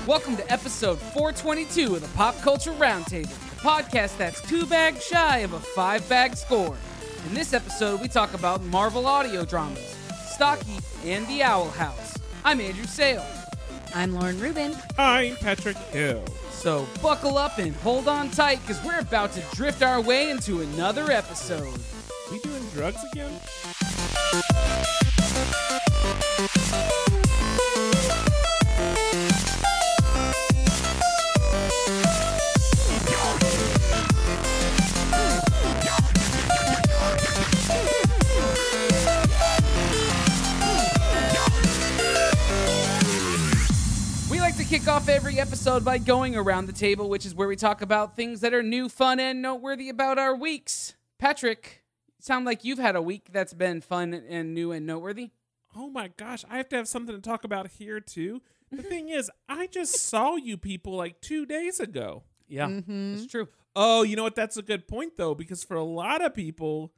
Welcome to episode 422 of the Pop Culture Roundtable, the podcast that's 2 bags shy of a 5-bag score. In this episode, we talk about Marvel audio dramas, Stocky, and The Owl House. I'm Andrew Sale. I'm Lauren Rubin. I'm Patrick Hill. So buckle up and hold on tight, because we're about to drift our way into another episode. We doing drugs again? Kick off every episode by going around the table, which is where we talk about things that are new, fun, and noteworthy about our weeks. Patrick, you sound like you've had a week that's been fun and new and noteworthy. Oh my gosh, I have to have something to talk about here too. The thing is, I just saw you people like 2 days ago. Yeah, that's true. Oh, you know what? That's a good point though, because for a lot of people,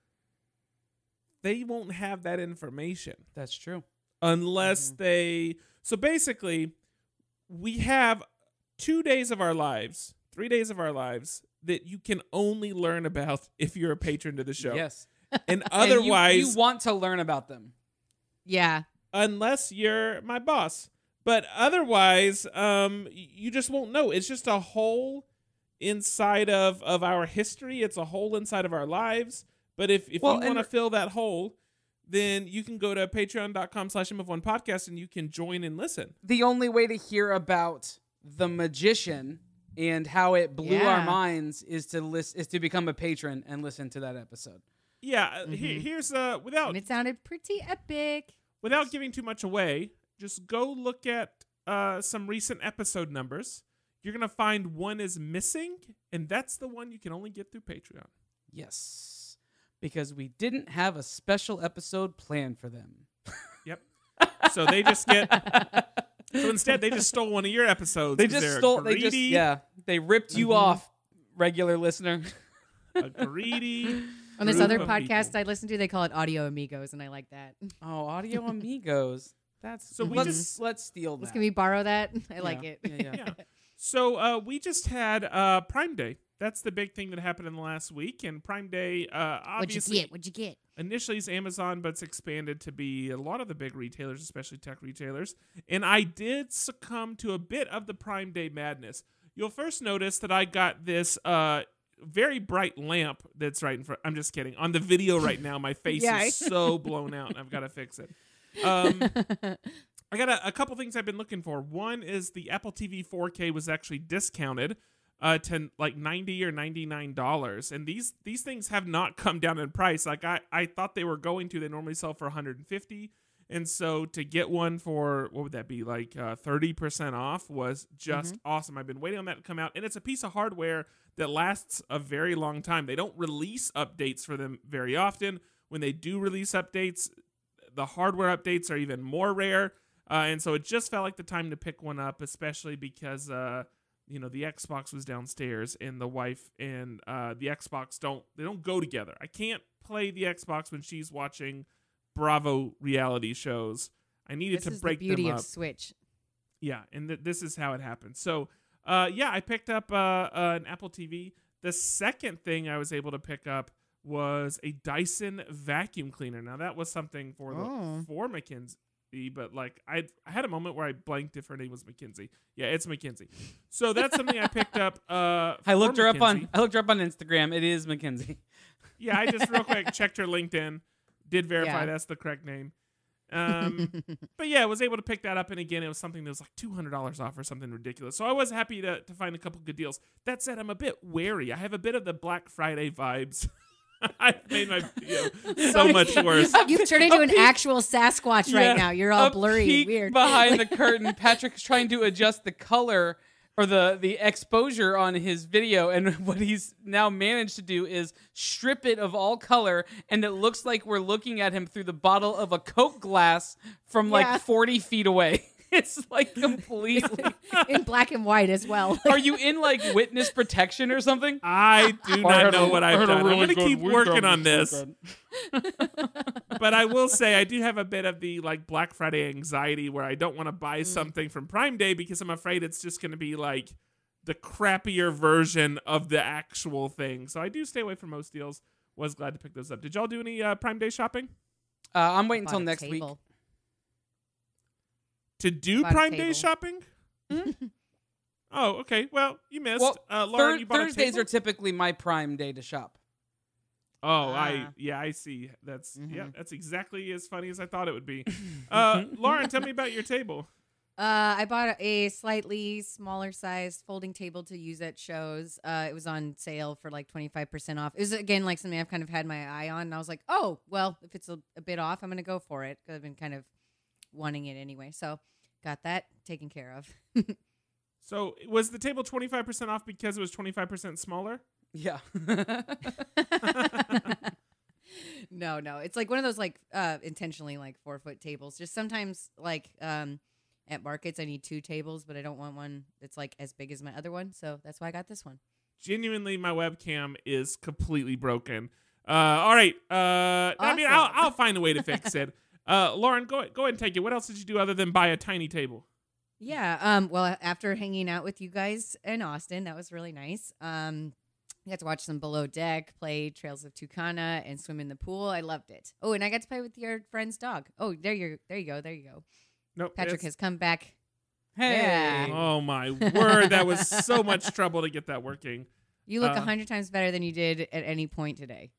they won't have that information. That's true. Unless they... So basically... we have 2 days of our lives, 3 days of our lives that you can only learn about if you're a patron to the show. Yes. And otherwise... and you want to learn about them. Yeah. Unless you're my boss. But otherwise, you just won't know. It's just a hole inside of our history. It's a hole inside of our lives. But if you want to fill that hole... then you can go to patreon.com/mf1podcast and you can join and listen. The only way to hear about The Magician and how it blew our minds is to become a patron and listen to that episode. Yeah, here's without... and it sounded pretty epic. Without giving too much away, just go look at some recent episode numbers. You're going to find one is missing, and that's the one you can only get through Patreon. Yes. Because we didn't have a special episode planned for them. Yep. So they just get... so instead, they just stole one of your episodes. They just stole... Greedy. They ripped you off, regular listener. A greedy... On this other podcast I listen to, they call it Audio Amigos, and I like that. Oh, Audio Amigos. That's... So let's steal that. Can we borrow that? I like it. Yeah. So we just had Prime Day. That's the big thing that happened in the last week. And Prime Day, obviously... What'd you get? Initially it's Amazon, but it's expanded to be a lot of the big retailers, especially tech retailers. And I did succumb to a bit of the Prime Day madness. You'll first notice that I got this very bright lamp that's right in front. I'm just kidding. On the video right now, my face is so blown out. I've got to fix it. I got a couple things I've been looking for. One is the Apple TV 4K was actually discounted to like $90 or $99, and these things have not come down in price. Like I thought they were going to. They normally sell for $150, and so to get one for what would that be, like 30% off was just awesome. I've been waiting on that to come out, and it's a piece of hardware that lasts a very long time. They don't release updates for them very often. When they do release updates, the hardware updates are even more rare. And so it just felt like the time to pick one up, especially because, the Xbox was downstairs and the wife and the Xbox don't go together. I can't play the Xbox when she's watching Bravo reality shows. I needed to break them up. This is the beauty of Switch. Yeah, and this is how it happened. So, I picked up an Apple TV. The second thing I was able to pick up was a Dyson vacuum cleaner. Now, that was something for McKinsey. But like I had a moment where I blanked if her name was Mackenzie. Yeah, it's Mackenzie. So that's something I picked up. I looked her up on Instagram. It is Mackenzie. Yeah, I just real quick checked her LinkedIn, did verify that's the correct name. But yeah, I was able to pick that up, and again, it was something that was like $200 off or something ridiculous. So I was happy to find a couple good deals. That said, I'm a bit wary. I have a bit of the Black Friday vibes. I've made my video so much worse. You've turned into an actual Sasquatch right now. You're all blurry, weird. Behind the curtain, Patrick's trying to adjust the color or the exposure on his video, and what he's now managed to do is strip it of all color, and it looks like we're looking at him through the bottle of a Coke glass from like 40 feet away. It's like completely in black and white as well. Are you in like witness protection or something? I do not know what I've done. I'm going to keep working on this. But I will say I do have a bit of the like Black Friday anxiety where I don't want to buy something from Prime Day because I'm afraid it's just going to be like the crappier version of the actual thing. So I do stay away from most deals. Was glad to pick those up. Did y'all do any Prime Day shopping? I'm waiting until next week. To do Prime Day shopping? Mm-hmm. Oh, okay. Well, you missed. Well, Lauren, you bought Thursdays are typically my Prime Day to shop. Oh, I see. That's that's exactly as funny as I thought it would be. Lauren, tell me about your table. I bought a slightly smaller size folding table to use at shows. It was on sale for like 25% off. It was, again, like something I've kind of had my eye on. And I was like, oh, well, if it's a bit off, I'm going to go for it. Because I've been kind of wanting it anyway. So got that taken care of. So was the table 25% off because it was 25% smaller? Yeah. No. It's like one of those like intentionally like 4-foot tables. Just sometimes like at markets I need 2 tables, but I don't want one that's like as big as my other one. So that's why I got this one. Genuinely, my webcam is completely broken. All right. Awesome. I mean, I'll find a way to fix it. Lauren, go ahead and take it. What else did you do other than buy a tiny table? Yeah. Well, after hanging out with you guys in Austin, that was really nice. I got to watch some Below Deck, play Trails of Tucana, and swim in the pool. I loved it. Oh, and I got to play with your friend's dog. Oh, there you go. Nope. Patrick has come back. Hey. Yeah. Oh, my word. That was so much trouble to get that working. You look 100 times better than you did at any point today.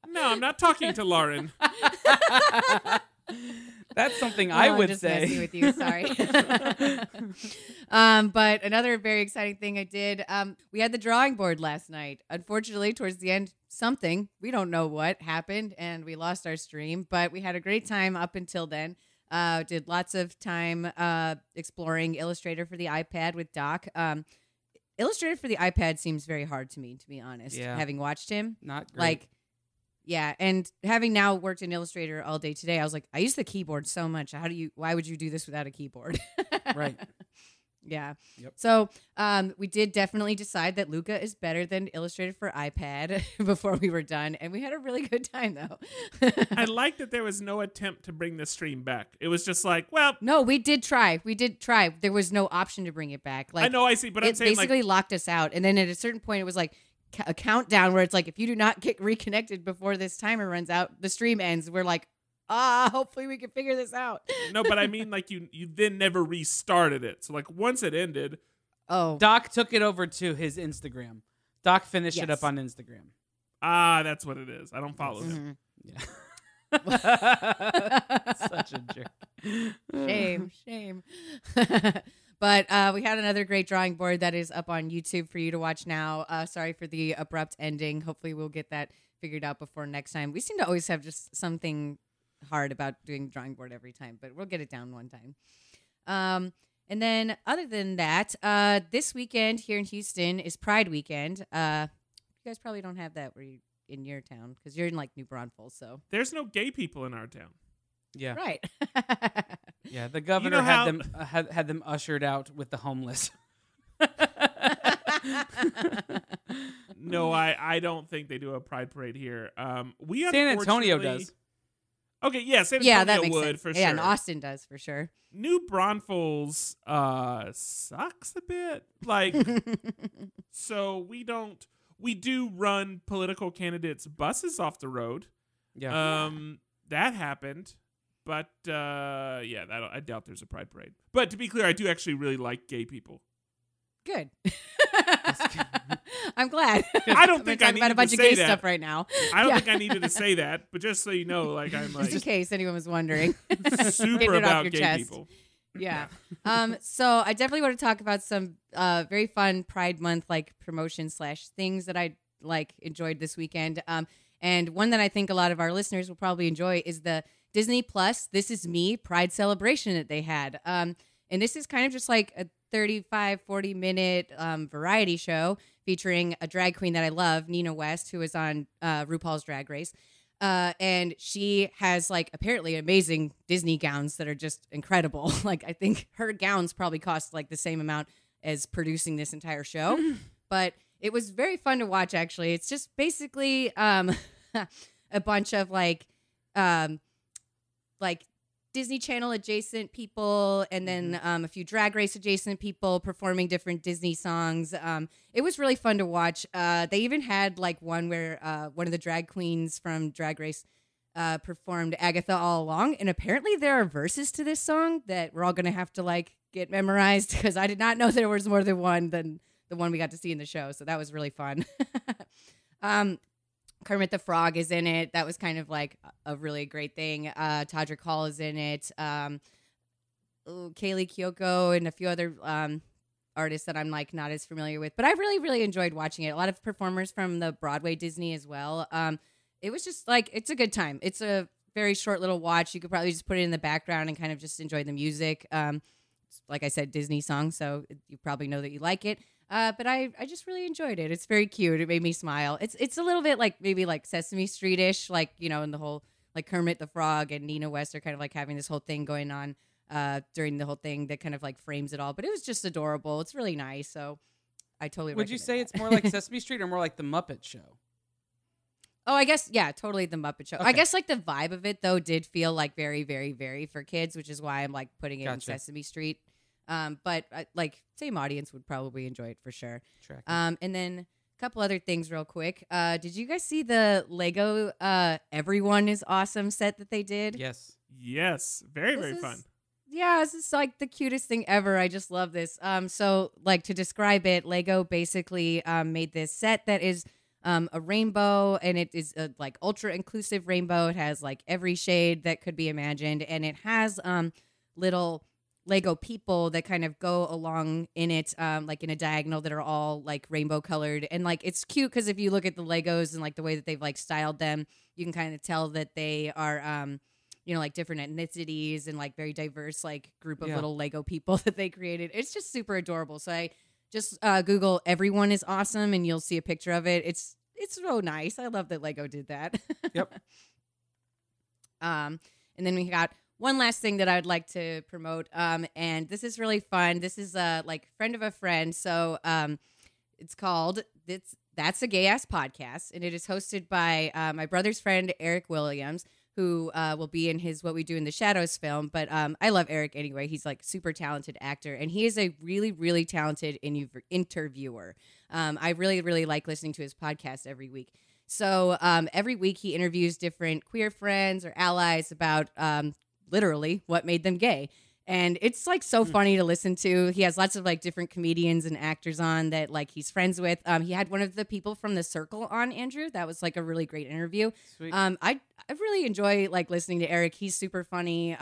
No, I'm not talking to Lauren. That's something I would just say. Messing with you, sorry. But another very exciting thing I did, we had the drawing board last night. Unfortunately, towards the end, we don't know what happened, and we lost our stream. But we had a great time up until then. Did lots of time exploring Illustrator for the iPad with Doc. Illustrator for the iPad seems very hard to me, to be honest. Yeah. Having watched him, Not great. like. Yeah, and having now worked in Illustrator all day today, I was like, I use the keyboard so much. Why would you do this without a keyboard? Right. Yeah. Yep. So we did definitely decide that Luca is better than Illustrator for iPad before we were done, and we had a really good time, though. I like that there was no attempt to bring the stream back. It was just like, well... No, we did try. There was no option to bring it back. Like, I know, I see, but I'm saying, it basically locked us out, and then at a certain point, it was like, a countdown where it's like, if you do not get reconnected before this timer runs out, the stream ends. We're like, hopefully we can figure this out. No, but I mean, like, you then never restarted it. So, like, once it ended... Oh. Doc took it over to his Instagram. Doc finished it up on Instagram. That's what it is. I don't follow him. Yeah. Such a jerk. Shame. But we had another great drawing board that is up on YouTube for you to watch now. Sorry for the abrupt ending. Hopefully we'll get that figured out before next time. We seem to always have just something hard about doing drawing board every time, but we'll get it down one time. And then other than that, this weekend here in Houston is Pride Weekend. You guys probably don't have that in your town because you're in like New Braunfels. So there's no gay people in our town. Yeah. Right. Yeah, the governor had them ushered out with the homeless. No, I don't think they do a pride parade here. We San Antonio does. Okay, yeah, San Antonio that makes would sense. for sure. Yeah, and Austin does for sure. New Braunfels sucks a bit. Like, so we do run political candidates' buses off the road. Yeah. That happened. But, I doubt there's a pride parade. But to be clear, I do actually really like gay people. Good. I'm glad. I don't think I talk about a bunch of gay stuff right now. I don't think I needed to say that, but just so you know, like I'm like just in case anyone was wondering. super about gay chest. people. Yeah. So I definitely want to talk about some very fun Pride Month like promotions / things that I like enjoyed this weekend. And one that I think a lot of our listeners will probably enjoy is the Disney Plus, This Is Me Pride celebration that they had. And this is kind of just like a 35, 40-minute variety show featuring a drag queen that I love, Nina West, who is on RuPaul's Drag Race. And she has like apparently amazing Disney gowns that are just incredible. Like I think her gowns probably cost like the same amount as producing this entire show. But it was very fun to watch, actually. It's just basically a bunch of like Disney Channel adjacent people, and then a few Drag Race adjacent people performing different Disney songs. It was really fun to watch. They even had like one where one of the drag queens from Drag Race performed Agatha All Along, and apparently there are verses to this song that we're all gonna have to like get memorized, because I did not know there was more than one than the one we got to see in the show. So that was really fun. Kermit the Frog is in it. That was kind of like a really great thing. Todrick Hall is in it. Kaylee Kyoko and a few other artists that I'm like not as familiar with. But I really, really enjoyed watching it. A lot of performers from the Broadway Disney as well. It was just like, it's a good time. It's a very short little watch. You could probably just put it in the background and kind of just enjoy the music. Like I said, Disney song, so you probably know that you like it. But I just really enjoyed it. It's very cute. It made me smile. It's a little bit like maybe like Sesame Street-ish, like, you know, in the whole like Kermit the Frog and Nina West are kind of like having this whole thing going on during the whole thing that kind of like frames it all. But it was just adorable. It's really nice. So I totally Would you say recommend it's more like Sesame Street or more like the Muppet Show? Oh, I guess, yeah, totally the Muppet Show. Okay. I guess like the vibe of it though did feel like very, very, very for kids, which is why I'm like putting it in Gotcha. Sesame Street. But like same audience would probably enjoy it for sure. Tracking. And then a couple other things real quick. Did you guys see the Lego Everyone is Awesome set that they did? Yes. Yes, very, This very is- fun. Yeah, this is like the cutest thing ever. I just love this. So like to describe it, Lego basically made this set that is a rainbow, and it is a like ultra inclusive rainbow. It has like every shade that could be imagined, and it has little Lego people that kind of go along in it, like in a diagonal, that are all like rainbow colored. And like it's cute because if you look at the Legos and like the way that they've like styled them, you can kind of tell that they are you know, like different ethnicities and like very diverse like group of little Lego people that they created. It's just super adorable. So I just Google Everyone is Awesome and you'll see a picture of it. It's so nice. I love that Lego did that. Yep. And then we got one last thing that I would like to promote. And this is really fun. This is like friend of a friend. So it's called That's a Gay Ass Podcast. And it is hosted by my brother's friend, Eric Williams, who will be in his What We Do in the Shadows film. But I love Eric anyway. He's like super talented actor. And he is a really, really talented interviewer. I really, really like listening to his podcast every week. So every week he interviews different queer friends or allies about literally what made them gay. And it's like so funny to listen to. He has lots of like different comedians and actors on that like he's friends with. He had one of the people from The Circle on, Andrew. That was like a really great interview. Sweet. I really enjoy like listening to Eric. He's super funny.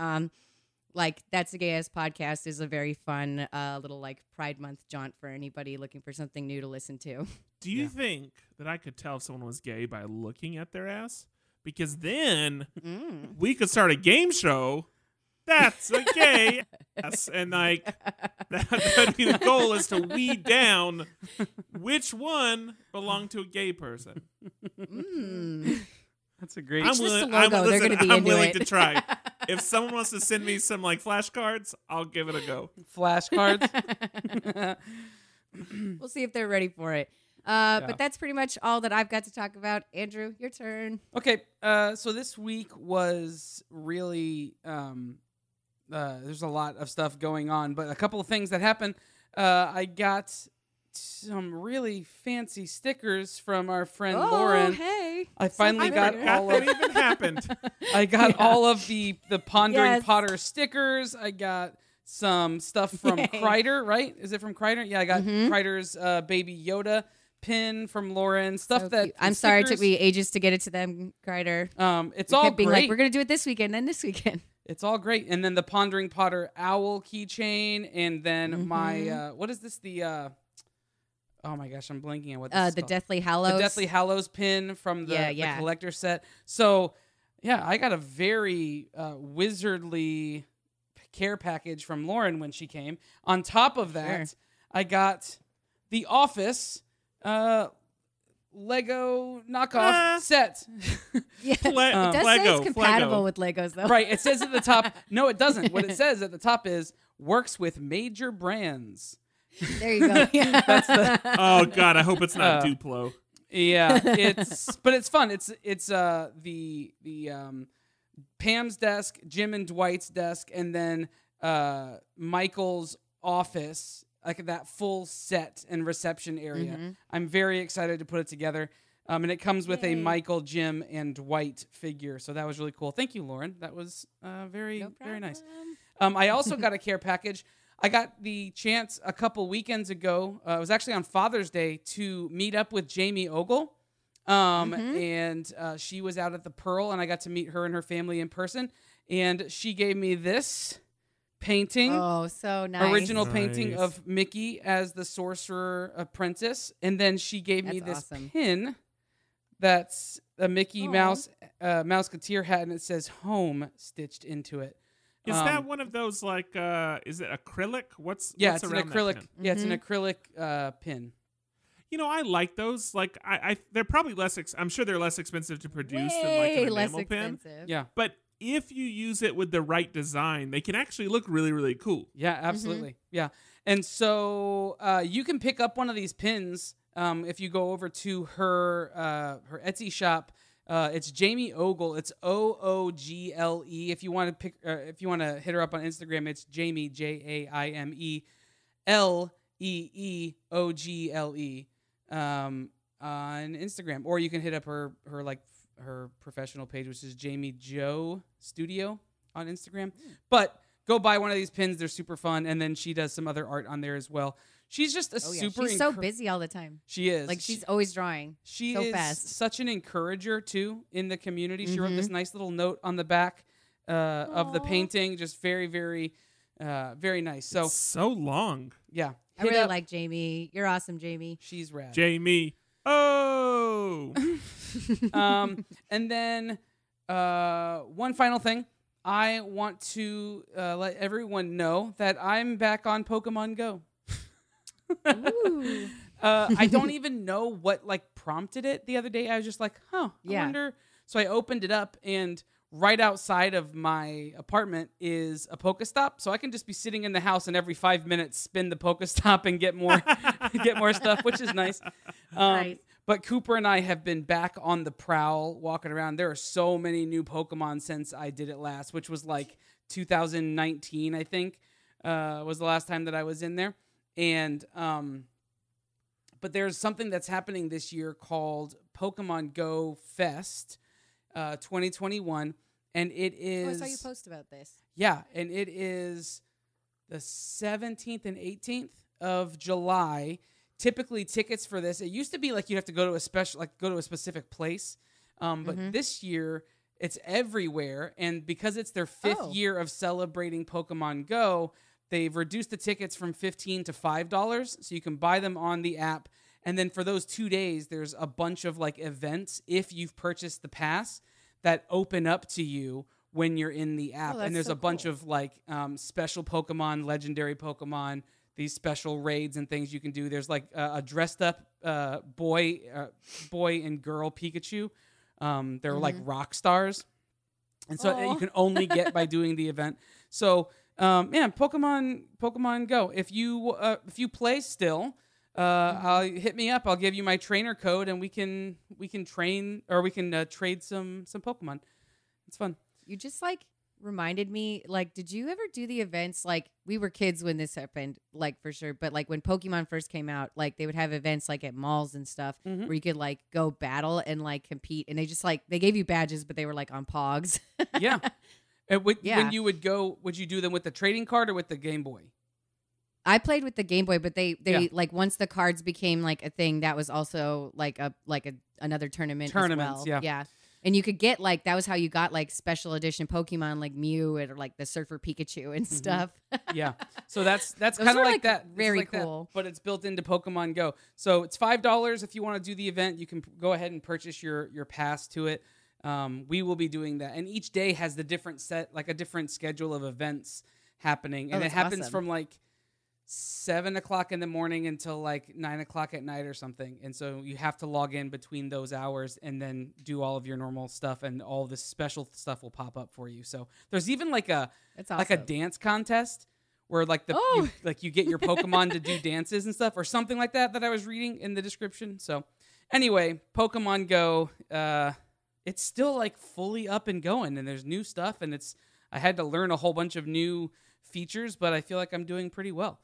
Like That's a Gay Ass Podcast is a very fun little like Pride Month jaunt for anybody looking for something new to listen to. Do you think that I could tell if someone was gay by looking at their ass? Because then we could start a game show. That's a gay ass. And like that'd be the goal, is to weed down which one belonged to a gay person. That's a great. It's just a logo. They're gonna be I'm into willing it. to try. If someone wants to send me some like flashcards, I'll give it a go. Flashcards. We'll see if they're ready for it. But that's pretty much all that I've got to talk about. Andrew, your turn. Okay, so this week was really there's a lot of stuff going on, but a couple of things that happened. I got some really fancy stickers from our friend Lauren. Hey. I finally got all That of even happened. I got all of the Pondering Yes. Potter stickers. I got some stuff from Yay. Kreider, right? Is it from Kreider? Yeah, I got Kreider's Baby Yoda pin from Lauren. Stuff So that cute. I'm sorry it took me ages to get it to them, Kreider. It's We all kept being great. like, we're going to do it this weekend, then this weekend. It's all great. And then the Pondering Potter owl keychain, and then my what is this? The oh my gosh, I'm blanking on what this is The called. Deathly Hallows. The Deathly Hallows pin from the Yeah. collector set. So Yeah, I got a very wizardly care package from Lauren when she came. On top of that, Sure. I got the Office Lego knockoff set. Yeah, Ple- it does say Flego, it's compatible Flego. with Legos though. Right, it says at the top. No, it doesn't. What it says at the top is works with major brands. There you go. Yeah. That's the Oh God, I hope it's not Duplo. yeah. But it's fun. It's the Pam's desk, Jim and Dwight's desk, and then Michael's office, like that full set and reception area. Mm-hmm. I'm very excited to put it together. And it comes with a Yay. Michael, Jim, and Dwight figure. So that was really cool. Thank you, Lauren. That was very nice. I also got a care package. I got the chance a couple weekends ago. It was actually on Father's Day to meet up with Jamie Ogle. And she was out at the Pearl, and I got to meet her and her family in person. And she gave me this painting. Oh, so nice. Original painting Nice. of Mickey as the sorcerer apprentice. And then she gave me That's this awesome. pin that's a Mickey Aw. Mouse Mouseketeer hat, and it says home stitched into it. Is that one of those like? Is it acrylic? What's It's around an that acrylic. pin? Yeah, it's an acrylic pin. You know, I like those. Like, I they're probably less. I'm sure they're less expensive to produce than like Way an less enamel pin. expensive. Yeah. But if you use it with the right design, they can actually look really, really cool. Yeah, absolutely. Yeah. And so you can pick up one of these pins if you go over to her Etsy shop. It's Jamie Ogle. It's Oogle. If you want to if you want to hit her up on Instagram, it's Jamie JaimieLeeOgle on Instagram, or you can hit up her professional page, which is Jamie Joe Studio on Instagram. But go buy one of these pins; they're super fun. And then she does some other art on there as well. She's just a super. She's so busy all the time. She is. Like she's always drawing. She so is fast. such an encourager too in the community. She wrote this nice little note on the back of the painting, just very, very, very nice. So So long, yeah, I hit really up. like Jamie. You're awesome, Jamie. She's rad. Jamie. Oh, And then one final thing, I want to let everyone know that I'm back on Pokemon Go. Ooh. I don't even know what prompted it the other day. I was just like, I Yeah. wonder. So I opened it up, and right outside of my apartment is a Pokestop. So I can just be sitting in the house and every 5 minutes spin the Pokestop and get more get more stuff, which is nice. Nice. But Cooper and I have been back on the prowl, walking around. There are so many new Pokemon since I did it last, which was 2019, I think, was the last time that I was in there. And but there's something that's happening this year called Pokemon Go Fest 2021, and it is I saw you post about this. yeah, and it is the 17th and 18th of July. Typically, tickets for this, it used to be you have to go to a specific place, but this year it's everywhere, and because it's their fifth year of celebrating Pokemon Go, they've reduced the tickets from $15 to $5, so you can buy them on the app. And then for those 2 days, there's a bunch of events if you've purchased the pass that open up to you when you're in the app. that's And there's so a bunch cool. of special Pokemon, legendary Pokemon, these special raids and things you can do. There's a dressed up boy and girl Pikachu. They're like rock stars. And so you can only get by doing the event. So Pokemon Go. If you play still, hit me up. I'll give you my trainer code, and we can train, or we can trade some Pokemon. It's fun. You just reminded me, did you ever do the events? We were kids when this happened, for sure. But when Pokemon first came out, they would have events at malls and stuff where you could go battle and compete. And they just they gave you badges, but they were on Pogs. Yeah. When Yeah. you would go, would you do them with the trading card or with the Game Boy? I played with the Game Boy, but they Yeah. once the cards became a thing, that was also another tournament. Tournaments, as well. yeah. And you could get that was how you got special edition Pokemon like Mew or the Surfer Pikachu and stuff. Yeah. So that's Those kind of were, like that. It's very like that, cool. but it's built into Pokemon Go. So it's $5 if you want to do the event. You can go ahead and purchase your pass to it. we will be doing that. And each day has the different a different schedule of events happening. And it happens from like 7 o'clock in the morning until like 9 o'clock at night or something. And so you have to log in between those hours and then do all of your normal stuff, and all this special stuff will pop up for you. So there's even like a dance contest where like you get your Pokemon to do dances and stuff or something like that I was reading in the description. So anyway, Pokemon Go, it's still like fully up and going, and there's new stuff, and I had to learn a whole bunch of new features, but I feel like I'm doing pretty well.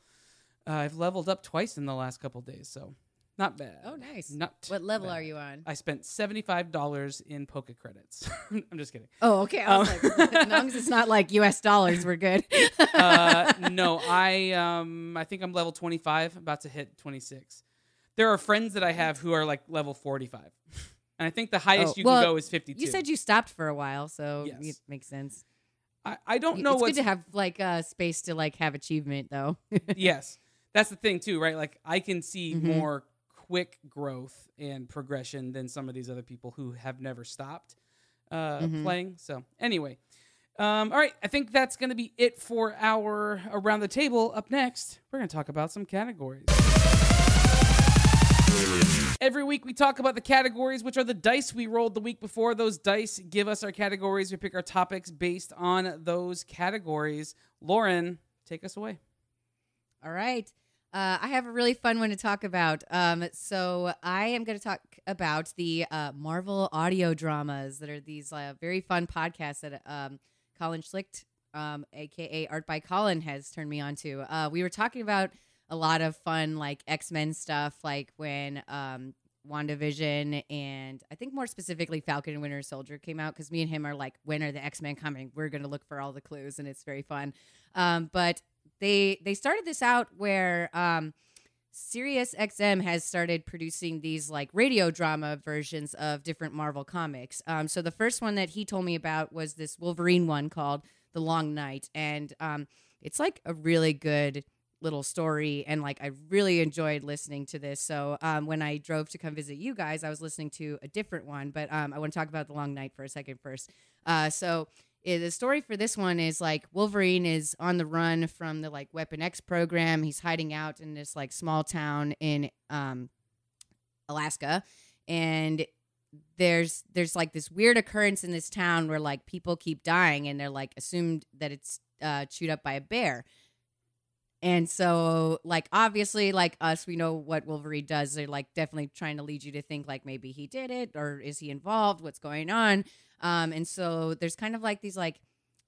I've leveled up twice in the last couple days, so not bad. Oh, nice. What level are you on? I spent $75 in Poke credits. I'm just kidding. Oh, okay. I was like, as long as it's not like US dollars, we're good. No, I think I'm level 25, about to hit 26. There are friends that I have who are like level 45. And I think the highest you can go is 52. You said you stopped for a while, so it makes sense. I don't know. It's good to have like space to like have achievement, though. Yes. That's the thing too, right? Like I can see more quick growth and progression than some of these other people who have never stopped playing. So anyway, all right. I think that's going to be it for our Around the Table. Up next, we're going to talk about some categories. Every week we talk about the categories, which are the dice we rolled the week before. Those dice give us our categories. We pick our topics based on those categories. Lauren, take us away. All right. I have a really fun one to talk about. So I am going to talk about the Marvel audio dramas that are these very fun podcasts that Colin Schlicht, a.k.a. Art by Colin, has turned me on to. We were talking about a lot of fun like X-Men stuff, like when WandaVision and I think more specifically Falcon and Winter Soldier came out, because me and him are like, when are the X-Men coming? We're going to look for all the clues, and it's very fun. But they started this out where Sirius XM has started producing these like radio drama versions of different Marvel comics. So the first one that he told me about was this Wolverine one called The Long Night, and it's like a really good little story, and like I really enjoyed listening to this. So when I drove to come visit you guys, I was listening to a different one, but I want to talk about The Long Night for a second first. The story for this one is like Wolverine is on the run from the like Weapon X program. He's hiding out in this like small town in Alaska, and there's like this weird occurrence in this town where like people keep dying, and they're like assumed that it's chewed up by a bear. And so, like, obviously, like us, we know what Wolverine does. They're, like, definitely trying to lead you to think, like, maybe he did it, or is he involved? What's going on? And so there's kind of, like, these, like,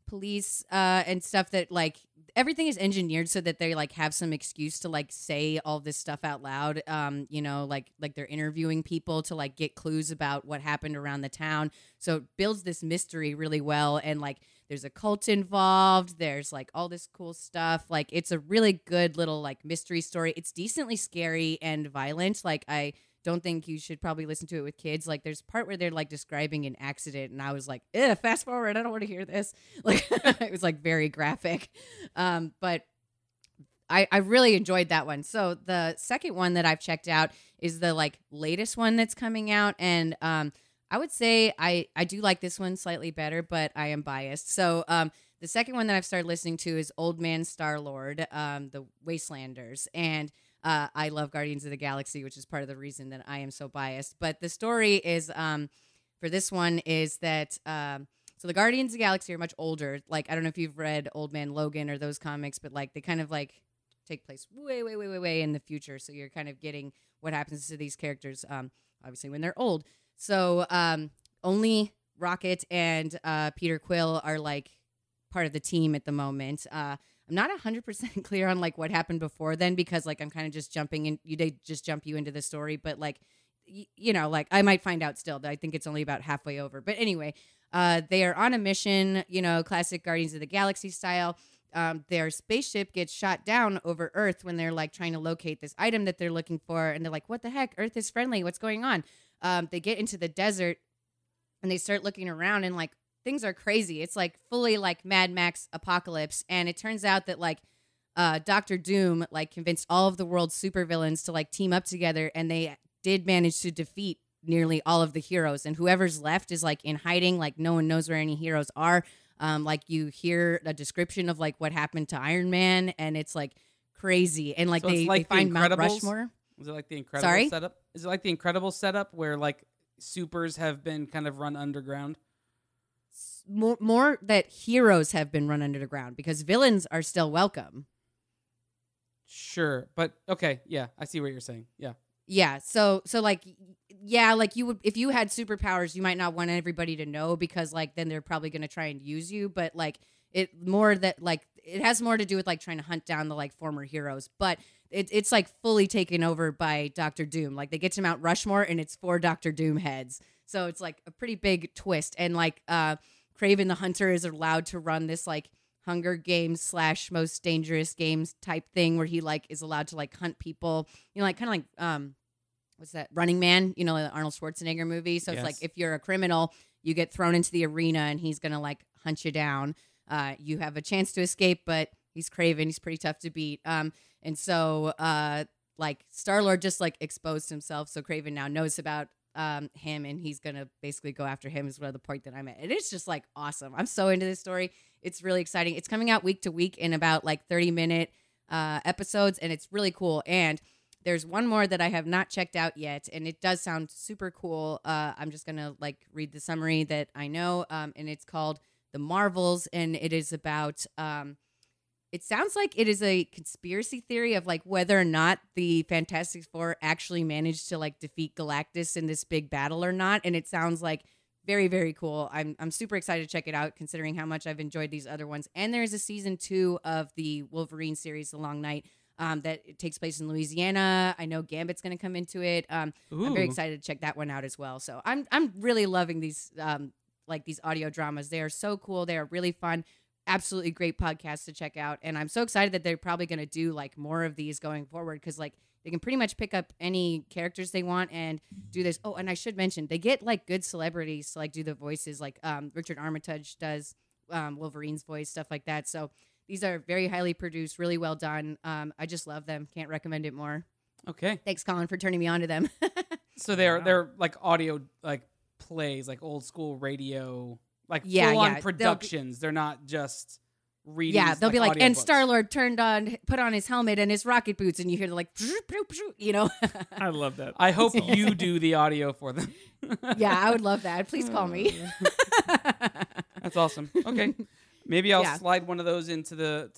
police and stuff that, like, everything is engineered so that they, like, have some excuse to, like, say all this stuff out loud. You know, like they're interviewing people to, like, get clues about what happened around the town. So it builds this mystery really well, and, like, there's a cult involved. There's like all this cool stuff. Like it's a really good little like mystery story. It's decently scary and violent. Like I don't think you should probably listen to it with kids. Like there's part where they're like describing an accident, and I was like, fast forward. I don't want to hear this. Like it was like very graphic. But I really enjoyed that one. So the second one that I've checked out is the like latest one that's coming out, and I would say I do like this one slightly better, but I am biased. So the second one that I've started listening to is Old Man Star-Lord, the Wastelanders. And I love Guardians of the Galaxy, which is part of the reason that I am so biased. But the story is, for this one, is that so the Guardians of the Galaxy are much older. Like, I don't know if you've read Old Man Logan or those comics, but like they kind of like take place way in the future. So you're kind of getting what happens to these characters, obviously, when they're old. So only Rocket and Peter Quill are like part of the team at the moment. I'm not 100% clear on like what happened before then, because like I'm kind of just jumping in. They just jump you into the story, but like you know, like I might find out still. I think it's only about halfway over. But anyway, they are on a mission. You know, classic Guardians of the Galaxy style. Their spaceship gets shot down over Earth when they're like trying to locate this item that they're looking for, and they're like, "What the heck? Earth is friendly. What's going on?" They get into the desert and they start looking around, and like things are crazy. It's like fully like Mad Max apocalypse. And it turns out that like Dr. Doom like convinced all of the world's supervillains to like team up together, and they did manage to defeat nearly all of the heroes, and whoever's left is like in hiding, like no one knows where any heroes are. Like you hear a description of like what happened to Iron Man, and it's like crazy. And like So it's they find Mount Incredibles? Rushmore. Is it like the Incredible Sorry? setup? Is it like the Incredible setup where like supers have been kind of run underground? More that heroes have been run under the ground because villains are still welcome. Sure, but okay, yeah, I see what you're saying. Yeah. Yeah, so like yeah, like you would if you had superpowers, you might not want everybody to know because like then they're probably going to try and use you, but like it has more to do with like trying to hunt down the like former heroes, but it's like fully taken over by Doctor Doom. Like they get to Mount Rushmore and it's 4 Doctor Doom heads. So it's like a pretty big twist, and like Kraven the Hunter is allowed to run this like Hunger Games / Most Dangerous Games type thing where he like is allowed to like hunt people, you know, like kind of like what's that, Running Man, you know, the Arnold Schwarzenegger movie. So Yes. it's like if you're a criminal, you get thrown into the arena and he's gonna like hunt you down. You have a chance to escape, but he's Kraven. He's pretty tough to beat. And so like Star-Lord just like exposed himself, so Kraven now knows about him, and he's gonna basically go after him is where the point that I'm at. And it's just like awesome. I'm so into this story. It's really exciting. It's coming out week to week in about like 30-minute episodes, and it's really cool. And there's one more that I have not checked out yet, and it does sound super cool. I'm just gonna like read the summary that I know, and it's called The Marvels, and it is about it sounds like it is a conspiracy theory of like whether or not the Fantastic Four actually managed to like defeat Galactus in this big battle or not. And it sounds like very, very cool. I'm super excited to check it out considering how much I've enjoyed these other ones. And there's a season 2 of the Wolverine series, The Long Night, that it takes place in Louisiana. I know Gambit's going to come into it. I'm very excited to check that one out as well. So I'm really loving these like these audio dramas. They are so cool. They are really fun. Absolutely great podcast to check out, and I'm so excited that they're probably going to do like more of these going forward because like they can pretty much pick up any characters they want and do this. Oh, and I should mention they get like good celebrities to like do the voices, like Richard Armitage does Wolverine's voice, stuff like that. So these are very highly produced, really well done. I just love them. Can't recommend it more. Okay. Thanks, Colin, for turning me on to them. So they're like audio like plays, like old school radio. Like full-on productions. They're not just readings. Yeah, they'll be like, and audiobooks. Star-Lord put on his helmet and his rocket boots, and you hear the like, you know. I love that. I hope you do the audio for them. Yeah, I would love that. Please call me. That's awesome. Okay, maybe I'll slide one of those into the.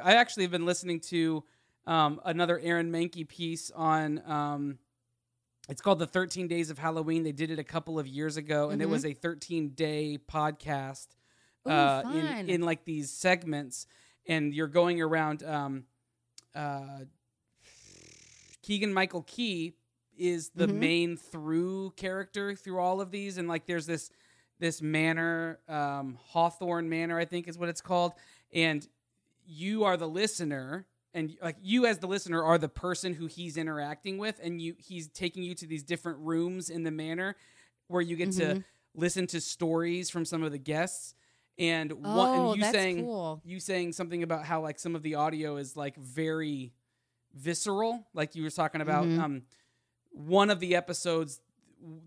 I actually have been listening to another Aaron Mahnke piece on. It's called The 13 Days of Halloween. They did it a couple of years ago, and it was a 13-day podcast in like these segments. And you're going around. Keegan-Michael Key is the main through character through all of these. And like there's this manor, Hawthorne Manor, I think is what it's called. And you are the listener. And like you as the listener are the person who he's interacting with, and he's taking you to these different rooms in the manor where you get to listen to stories from some of the guests. And you saying something about how like some of the audio is like very visceral, like you were talking about. One of the episodes,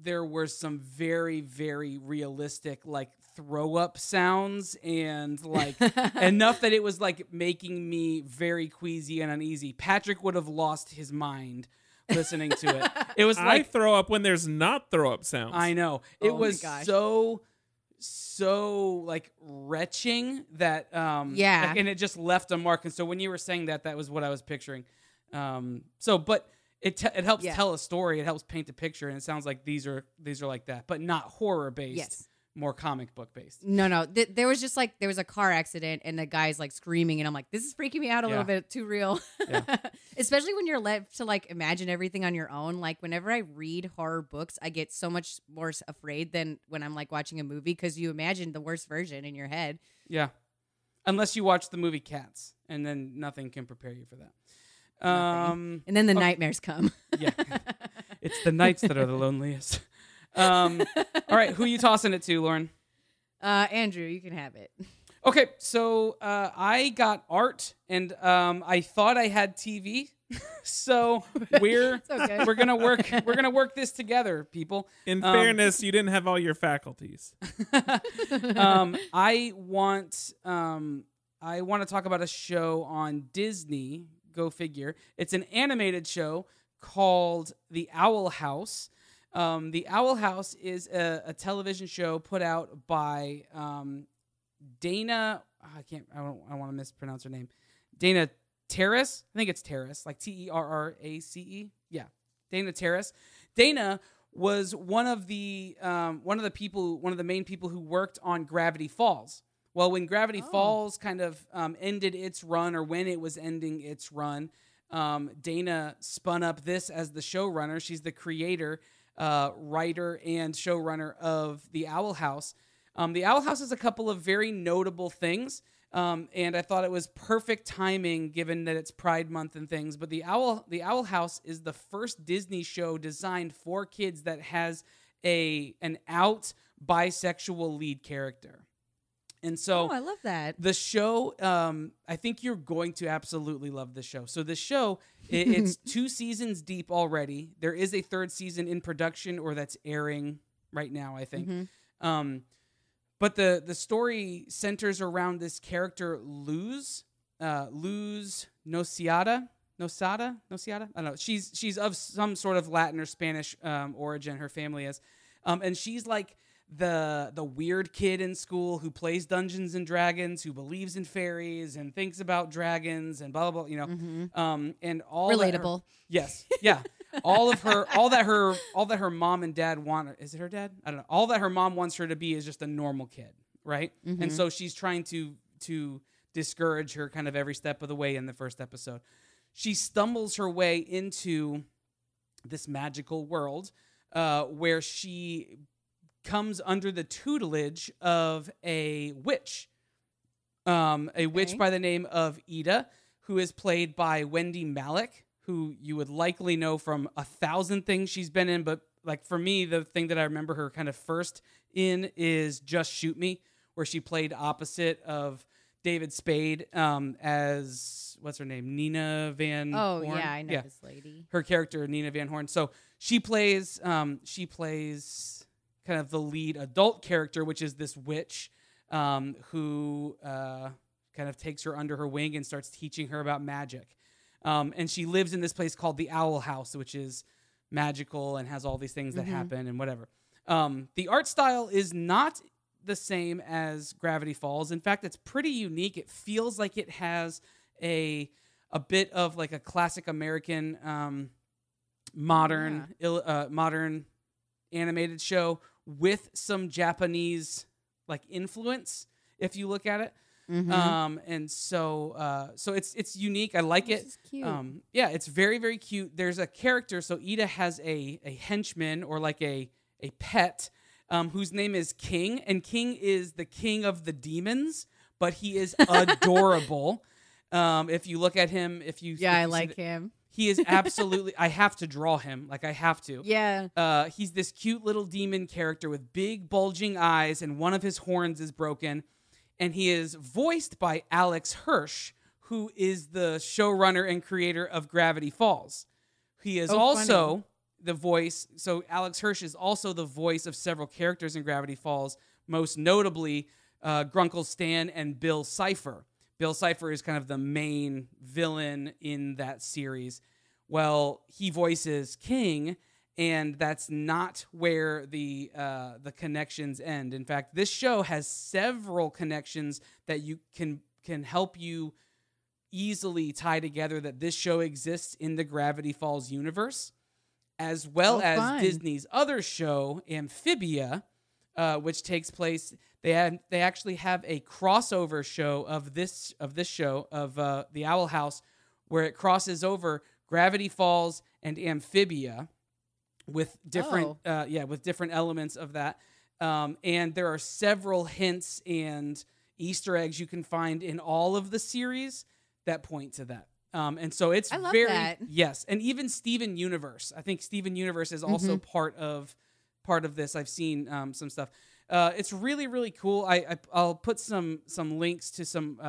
there were some very, very realistic like throw up sounds and like enough that it was like making me very queasy and uneasy. Patrick would have lost his mind listening to it. It was like I throw up when there's not throw up sounds. I know. It was so like retching that like, and it just left a mark. And so when you were saying that was what I was picturing. But it helps tell a story. It helps paint a picture, and it sounds like these are like that, but not horror based. Yes. More comic book based. No. There was just like there was a car accident and the guy's like screaming, and I'm like, this is freaking me out a little bit too real. Yeah. Especially when you're left to like imagine everything on your own. Like whenever I read horror books, I get so much more afraid than when I'm like watching a movie because you imagine the worst version in your head. Yeah, unless you watch the movie Cats, and then nothing can prepare you for that. And then the nightmares come. Yeah, it's the nights that are the loneliest. All right, who are you tossing it to, Lauren? Andrew, you can have it. Okay, so I got art, and I thought I had TV. So we're okay. we're gonna work this together, people. In fairness, you didn't have all your faculties. I want to talk about a show on Disney. Go figure. It's an animated show called The Owl House. The Owl House is a television show put out by Dana. I don't want to mispronounce her name. Dana Terrace. I think it's Terrace, like Terrace. Yeah, Dana Terrace. Dana was one of the main people who worked on Gravity Falls. Well, when Gravity Falls kind of ended its run, or when it was ending its run, Dana spun up this as the showrunner. She's the creator, writer, and showrunner of The Owl House. The Owl House has a couple of very notable things, and I thought it was perfect timing given that it's Pride Month and things. But the Owl House is the first Disney show designed for kids that has an out bisexual lead character. And so I love that. The show, I think you're going to absolutely love the show. So the show, it's 2 seasons deep already. There is a 3rd season in production, or that's airing right now, I think. Mm-hmm. But the story centers around this character, Luz Nociada. I don't know. She's of some sort of Latin or Spanish origin. Her family is, and she's like the weird kid in school who plays Dungeons and Dragons, who believes in fairies and thinks about dragons and blah blah blah. And all relatable. Yes, yeah. all that her mom and dad want. Is it her dad? I don't know. All that her mom wants her to be is just a normal kid, right? Mm-hmm. And so she's trying to discourage her kind of every step of the way in the first episode. She stumbles her way into this magical world where she comes under the tutelage of a witch. A witch by the name of Ida, who is played by Wendy Malick, who you would likely know from 1,000 things she's been in. But like for me, the thing that I remember her kind of first in is Just Shoot Me, where she played opposite of David Spade as, what's her name? Nina Van Horn. Oh, yeah, I know this lady. Her character, Nina Van Horn. So she plays kind of the lead adult character, which is this witch who kind of takes her under her wing and starts teaching her about magic. And she lives in this place called the Owl House, which is magical and has all these things that happen and whatever. The art style is not the same as Gravity Falls. In fact, it's pretty unique. It feels like it has a bit of like a classic American modern animated show with some Japanese like influence, if you look at it. And so it's unique. I like it. This is cute. Yeah, it's very, very cute. There's a character. So Ida has a henchman, or like a pet, whose name is King, and King is the king of the demons, but he is adorable. If you look at him, I like him. He is absolutely. I have to draw him. Like I have to. Yeah. He's this cute little demon character with big bulging eyes, and one of his horns is broken. And he is voiced by Alex Hirsch, who is the showrunner and creator of Gravity Falls. He is also the voice. So Alex Hirsch is also the voice of several characters in Gravity Falls, most notably Grunkle Stan and Bill Cipher. Bill Cipher is kind of the main villain in that series. Well, he voices King, and that's not where the connections end. In fact, this show has several connections that you can help you easily tie together that this show exists in the Gravity Falls universe, as well as Disney's other show, Amphibia, which takes place. They actually have a crossover show of this show of the Owl House, where it crosses over Gravity Falls and Amphibia with different with different elements of that. And there are several hints and Easter eggs you can find in all of the series that point to that. And so it's I love very that. Yes, and even Steven Universe. I think Steven Universe is also part of part of this. I've seen some stuff. It's really, really cool. I'll put some links to some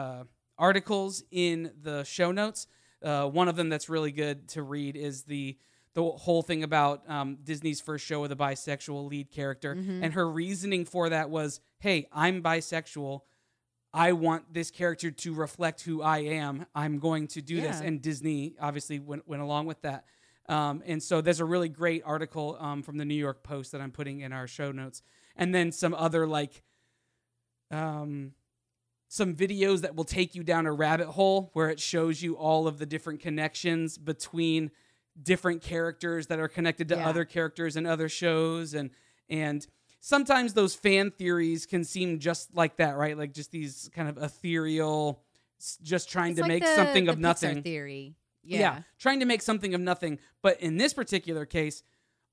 articles in the show notes. One of them that's really good to read is the whole thing about Disney's first show with a bisexual lead character. And her reasoning for that was, hey, I'm bisexual. I want this character to reflect who I am. I'm going to do this. And Disney obviously went along with that. And so there's a really great article from the New York Post that I'm putting in our show notes. And then some other some videos that will take you down a rabbit hole where it shows you all of the different connections between different characters that are connected to other characters in other shows. And sometimes those fan theories can seem just like that, right? Like just these kind of ethereal, just trying to make something of nothing. Pixar theory. Yeah, trying to make something of nothing. But in this particular case,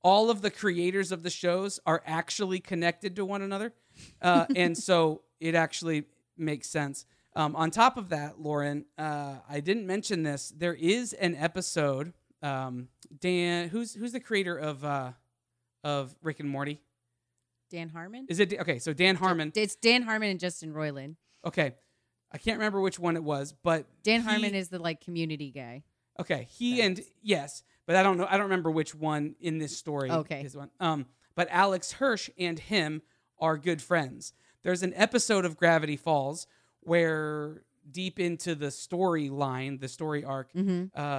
all of the creators of the shows are actually connected to one another. And so it actually makes sense. On top of that, Lauren, I didn't mention this. There is an episode. Dan, who's the creator of Rick and Morty? Dan Harmon? Is it okay? So Dan Harmon. It's Dan Harmon and Justin Roiland. Okay, I can't remember which one it was, but Dan Harmon is the community guy. Okay, yes, but I don't know. I don't remember which one in this story. Okay, is one. But Alex Hirsch and him are good friends. There's an episode of Gravity Falls where deep into the storyline, the story arc,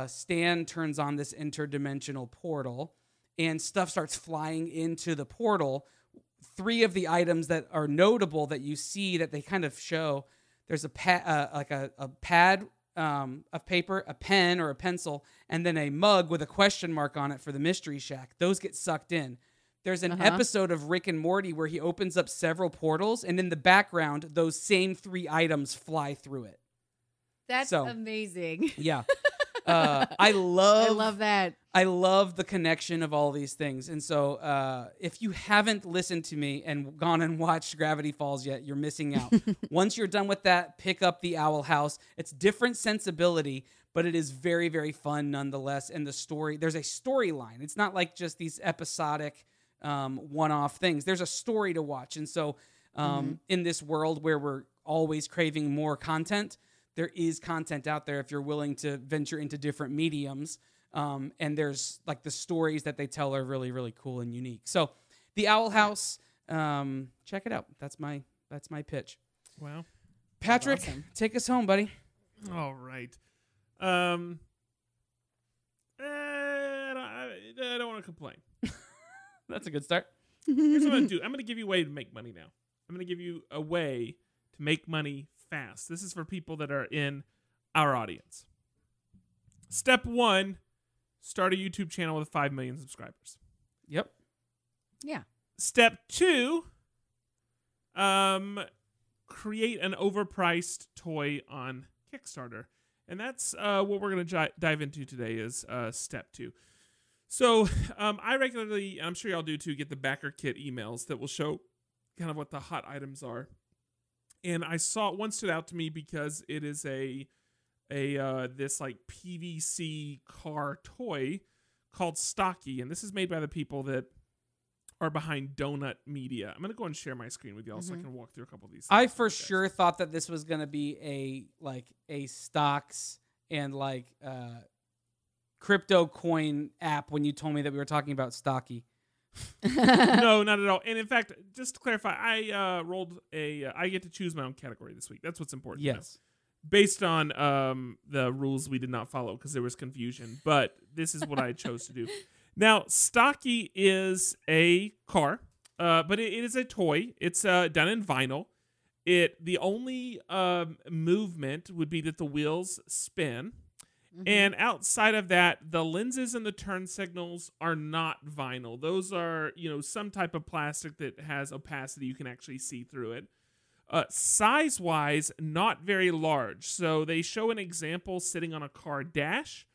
Stan turns on this interdimensional portal, and stuff starts flying into the portal. 3 of the items that are notable that you see that they kind of show, there's a pad of paper, a pen or a pencil, and then a mug with a question mark on it for the Mystery Shack. Those get sucked in. There's an episode of Rick and Morty where he opens up several portals, and in the background, those same 3 items fly through it. That's amazing. Yeah. I love that. I love the connection of all these things. And so if you haven't listened to me and gone and watched Gravity Falls yet, you're missing out. Once you're done with that, pick up The Owl House. It's different sensibility, but it is very, very fun nonetheless. And there's a storyline. It's not like just these episodic one-off things. There's a story to watch. And so in this world where we're always craving more content, there is content out there if you're willing to venture into different mediums. And there's the stories that they tell are really, really cool and unique. So The Owl House, check it out. That's my pitch. Wow. Patrick, awesome. Take us home, buddy. All right. I don't want to complain. That's a good start. Here's what I'm going to do. I'm going to give you a way to make money now. I'm going to give you a way to make money fast. This is for people that are in our audience. Step 1, start a YouTube channel with 5 million subscribers. Yep. Yeah. Step 2, create an overpriced toy on Kickstarter. And that's what we're going to dive into today is step 2. So I regularly, and I'm sure y'all do too, get the backer kit emails that will show kind of what the hot items are. And I saw one stood out to me because it is this PVC car toy called Stocky, and this is made by the people that are behind Donut Media. I'm gonna go and share my screen with y'all so I can walk through a couple of these. I for sure thought that this was gonna be a stocks and crypto coin app when you told me that we were talking about Stocky. No, not at all. And in fact, just to clarify, I I get to choose my own category this week. That's what's important. Yes. Based on the rules we did not follow because there was confusion, but this is what I chose to do. Now, Stocky is a car, but it is a toy. It's done in vinyl. The only movement would be that the wheels spin. And outside of that, the lenses and the turn signals are not vinyl. Those are, some type of plastic that has opacity. You can actually see through it. Size-wise, not very large. So they show an example sitting on a car dash.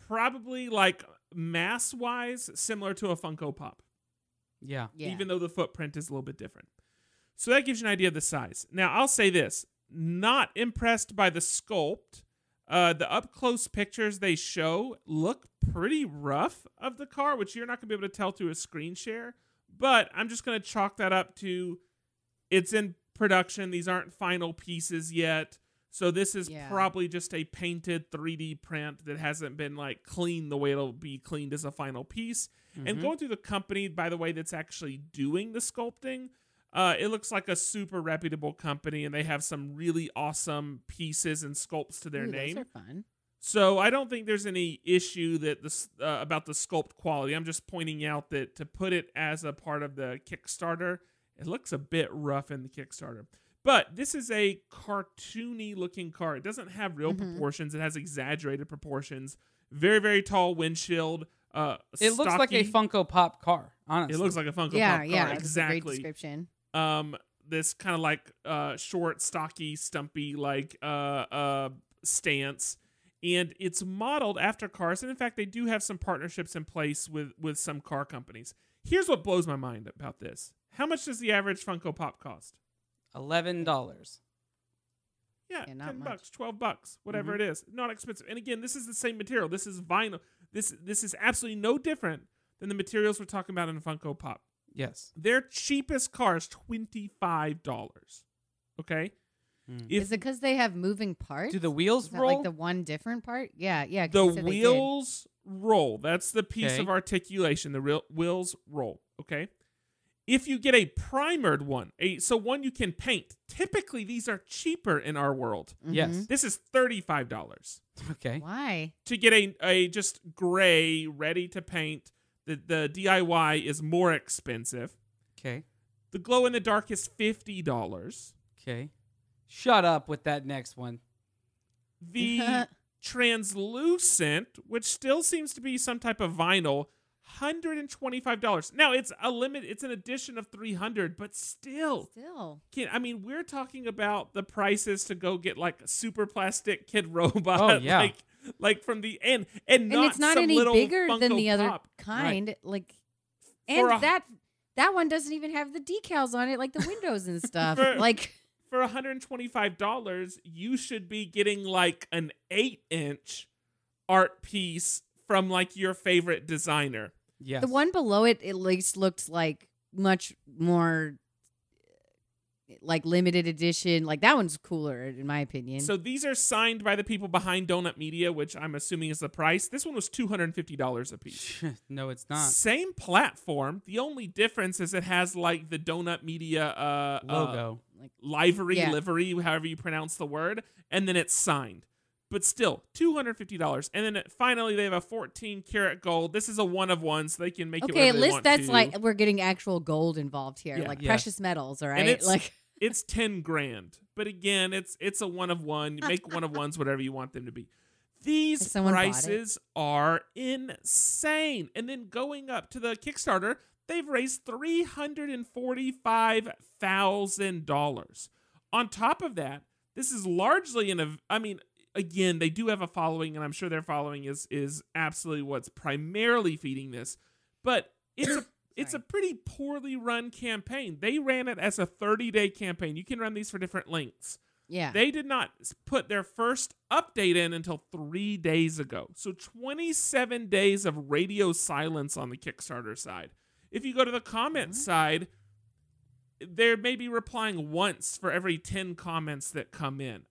Probably mass-wise, similar to a Funko Pop. Yeah. Even though the footprint is a little bit different. So that gives you an idea of the size. Now, I'll say this. Not impressed by the sculpt. The up close pictures they show look pretty rough of the car, which you're not going to be able to tell through a screen share. But I'm just going to chalk that up to it's in production. These aren't final pieces yet. So this is probably just a painted 3D print that hasn't been like cleaned the way it'll be cleaned as a final piece. And going through the company, by the way, that's actually doing the sculpting, it looks like a super reputable company, and they have some really awesome pieces and sculpts to their name. Those are fun. So I don't think there's any issue that this about the sculpt quality. I'm just pointing out that to put it as a part of the Kickstarter, it looks a bit rough in the Kickstarter. But this is a cartoony looking car. It doesn't have real proportions. It has exaggerated proportions. Very, very tall windshield. It looks like a Funko Pop car, honestly. It looks like a Funko Pop car. Yeah, exactly. That's a great description. This kind of like short, stocky, stumpy like stance. And it's modeled after cars. And in fact, they do have some partnerships in place with some car companies. Here's what blows my mind about this. How much does the average Funko Pop cost? $11. Yeah, $10, $12, whatever it is. Not expensive. And again, this is the same material. This is vinyl. This is absolutely no different than the materials we're talking about in a Funko Pop. Yes. Their cheapest car is $25. Okay? Is it because they have moving parts? Do the wheels roll? Like the one different part? Yeah. The wheels roll. That's the piece of articulation. The wheels roll. Okay? If you get a primered one, so one you can paint, typically these are cheaper in our world. Yes. This is $35. Okay. Why? To get a just gray, ready to paint, the DIY is more expensive. Okay. The glow in the dark is $50. Okay. Shut up with that next one. The translucent, which still seems to be some type of vinyl, $125. Now it's a limit. It's an addition of 300, but still. We're talking about the prices to go get like a super plastic kid robot. Oh yeah. Like from the end, and it's not some any little bigger Funko than the other Pop. kind. Right. Like, and that one doesn't even have the decals on it, like the windows and stuff. For $125, you should be getting like an 8-inch art piece from like your favorite designer. Yes. The one below it at least looks like much more like limited edition. Like that one's cooler in my opinion. So these are signed by the people behind Donut Media, which I'm assuming is the price. This one was $250 a piece. No, it's not. Same platform. The only difference is it has like the Donut Media logo, livery, however you pronounce the word, and then it's signed. But still, $250. And then finally, they have a 14-karat gold. This is a one-of-one, so they can make it whatever they want to. That's like we're getting actual gold involved here, like precious metals, all right? And it's $10,000. But again, it's a one-of-one. You make one-of-ones whatever you want them to be. These prices are insane. And then going up to the Kickstarter, they've raised $345,000. On top of that, this is largely again, they do have a following, and I'm sure their following is absolutely what's primarily feeding this. But it's a pretty poorly run campaign. They ran it as a 30-day campaign. You can run these for different lengths. Yeah. They did not put their first update in until 3 days ago. So 27 days of radio silence on the Kickstarter side. If you go to the comments side, they're maybe replying once for every 10 comments that come in.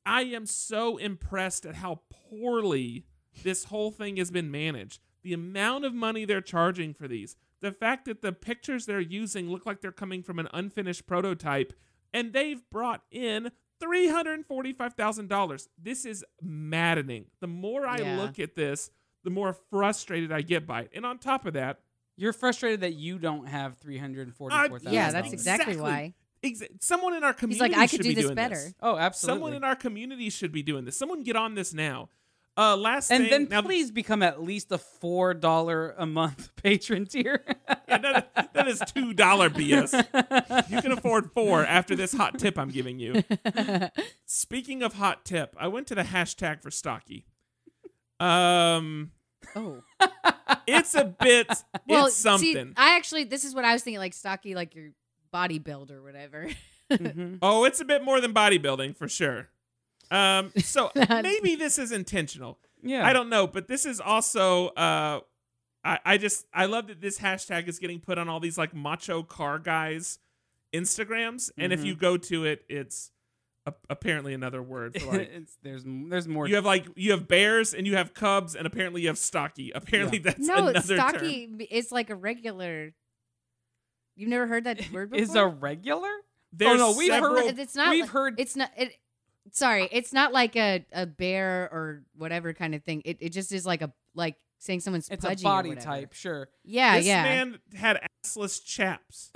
I am so impressed at how poorly this whole thing has been managed. The amount of money they're charging for these. The fact that the pictures they're using look like they're coming from an unfinished prototype. And they've brought in $345,000. This is maddening. The more I look at this, the more frustrated I get by it. And on top of that, you're frustrated that you don't have $344,000. Yeah, that's exactly why. Someone in our community He's like, I could should do be this doing better. This. Oh, absolutely. Someone in our community should be doing this. Someone get on this now. Please become at least a $4 a month patron tier. That is $2 BS. You can afford $4 after this hot tip I'm giving you. Speaking of hot tip, I went to the hashtag for Stocky. It's a bit. It's something. This is what I was thinking, like Stocky, like your bodybuilder or whatever. Oh, it's a bit more than bodybuilding for sure. So maybe this is intentional. Yeah. I don't know, but this is also I love that this hashtag is getting put on all these like macho car guys Instagrams, and if you go to it, it's apparently another word for like there's more. You have bears and you have cubs, and apparently you have stocky. Apparently that's another stocky term. is like a regular. You've never heard that word before? Is a regular? There's we've heard. It's not. We've heard. It's not. Sorry, it's not like a bear or whatever kind of thing. It just is like saying someone's It's pudgy a body or whatever. type, sure. Yeah, This yeah. man had assless chaps.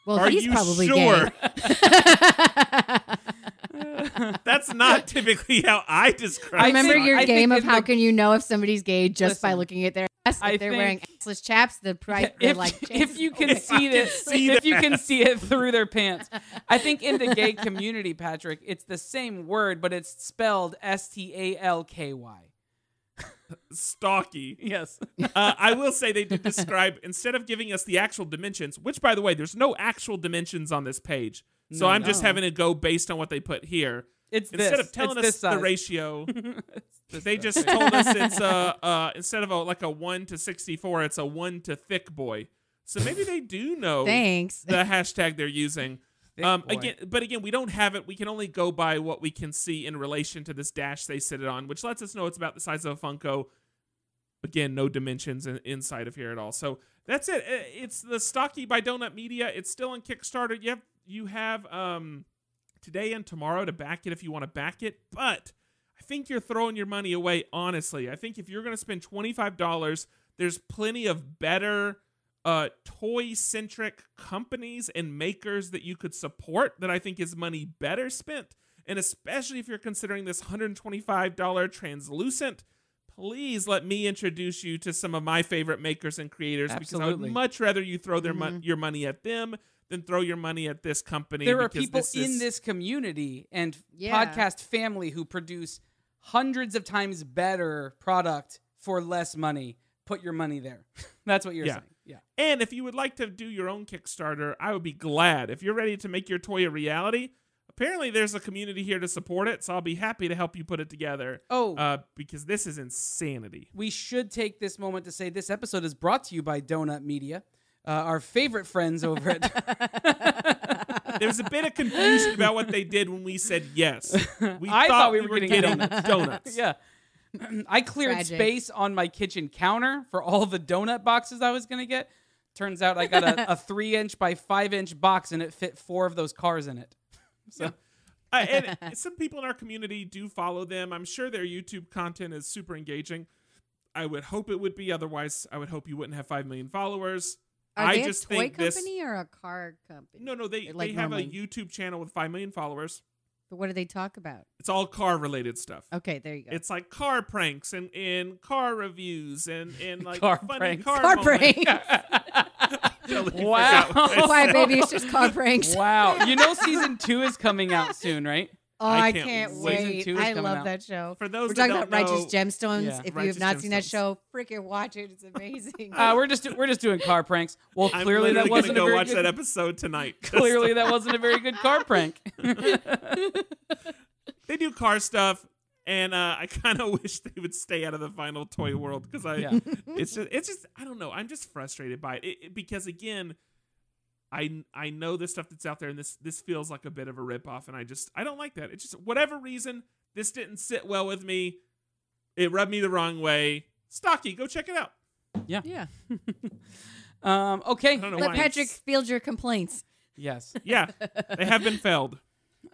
Well, Are he's you probably sure? gay. That's not typically how I describe. I remember stocky. your I game think of in how the- can you know if somebody's gay just by Listen, looking at their ass? I If they're wearing think- assless chaps, the price if you can see it, if you can see it through their pants. I think in the gay community, Patrick, it's the same word, but it's spelled STALKY. Stocky. Yes. I will say they did describe, instead of giving us the actual dimensions, which, by the way, there's no actual dimensions on this page. So I'm just having to go based on what they put here. It's Instead this. of telling It's us this the size. ratio, This they size. just told us it's instead of a 1 to 64, it's a 1 to thick boy. So maybe they do know Thanks. the hashtag they're using. Thick boy. Again, we don't have it. We can only go by what we can see in relation to this dash they sit it on, which lets us know it's about the size of a Funko. Again, no dimensions inside of here at all. So that's it. It's the Stocky by Donut Media. It's still on Kickstarter. You have today and tomorrow to back it if you want to back it. But I think you're throwing your money away, honestly. I think if you're going to spend $25, there's plenty of better toy-centric companies and makers that you could support that I think is money better spent. And especially if you're considering this $125 translucent, please let me introduce you to some of my favorite makers and creators. Absolutely. Because I would much rather you throw your money at them than throw your money at this company. There are because people this is- in this community and Yeah. podcast family who produce hundreds of times better product for less money. Put your money there. That's what you're saying. Yeah. And if you would like to do your own Kickstarter, I would be glad. If you're ready to make your toy a reality, apparently there's a community here to support it, so I'll be happy to help you put it together. Because this is insanity. We should take this moment to say this episode is brought to you by Donut Media, our favorite friends over at... There's a bit of confusion about what they did when we said yes. I thought we were getting donuts. Yeah. I cleared Tragic. space on my kitchen counter for all the donut boxes I was going to get. Turns out I got a 3-inch by 5-inch box, and it fit 4 of those cars in it. So... And some people in our community do follow them. I'm sure their YouTube content is super engaging. I would hope it would be. Otherwise, I would hope you wouldn't have 5 million followers. Are I they just a toy think company or a car company? No, they Like have normally. a YouTube channel with 5 million followers. But what do they talk about? It's all car related stuff. Okay, there you go. It's like car pranks and car reviews and like Car funny pranks. car Car moments. pranks. Totally Wow. forgot what I Why, said. baby? It's just car pranks. Wow. You know season 2 is coming out soon, right? Oh, I I can't can't wait. Season wait. 2 is I coming love out. that show. For those We're that talking don't about Righteous know- Gemstones. Yeah. If you Righteous have not seen that Gemstones. show, freaking watch it. It's amazing. We're just doing car pranks. Well, I'm clearly that literally wasn't gonna a go very watch good. that episode tonight. Clearly that wasn't a very good car prank. They do car stuff, and I kind of wish they would stay out of the final toy world because Yeah. it's just I don't know. I'm just frustrated by it, because again, I know the stuff that's out there, and this feels like a bit of a ripoff, and I don't like that. It's just whatever reason this didn't sit well with me. It rubbed me the wrong way. Stocky, go check it out. Yeah. yeah. Okay. I don't know Let why. Patrick field your complaints. Yes. Yeah, they have been failed.